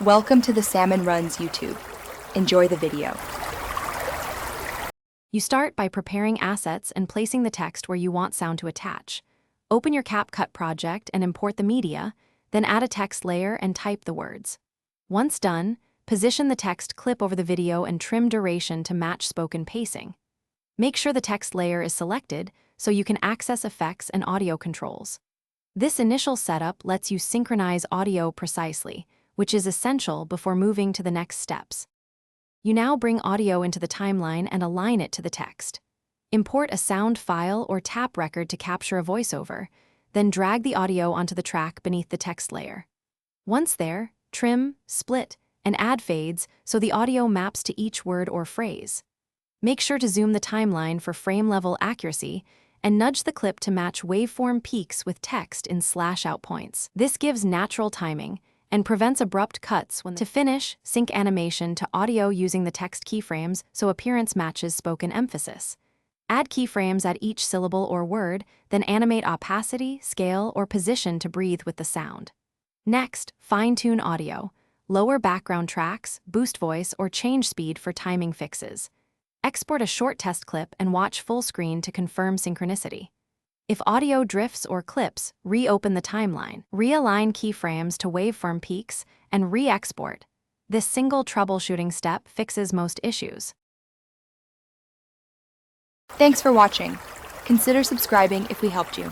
Welcome to the Salmon Runs YouTube. Enjoy the video. You start by preparing assets and placing the text where you want sound to attach. Open your Capcut project and import the media, then add a text layer and type the words. Once done, position the text clip over the video and trim duration to match spoken pacing. Make sure the text layer is selected so you can access effects and audio controls. This initial setup lets you synchronize audio precisely, which is essential before moving to the next steps. You now bring audio into the timeline and align it to the text. Import a sound file or tap record to capture a voiceover, then drag the audio onto the track beneath the text layer. Once there, trim, split, and add fades so the audio maps to each word or phrase. Make sure to zoom the timeline for frame-level accuracy and nudge the clip to match waveform peaks with text in slash-out points. This gives natural timing and prevents abrupt cuts when to finish, sync animation to audio using the text keyframes so appearance matches spoken emphasis. Add keyframes at each syllable or word, then animate opacity, scale, or position to breathe with the sound. Next, fine-tune audio. Lower background tracks, boost voice, or change speed for timing fixes. Export a short test clip and watch full screen to confirm synchronicity. If audio drifts or clips, reopen the timeline, realign keyframes to waveform peaks, and re-export. This single troubleshooting step fixes most issues. Thanks for watching. Consider subscribing if we helped you.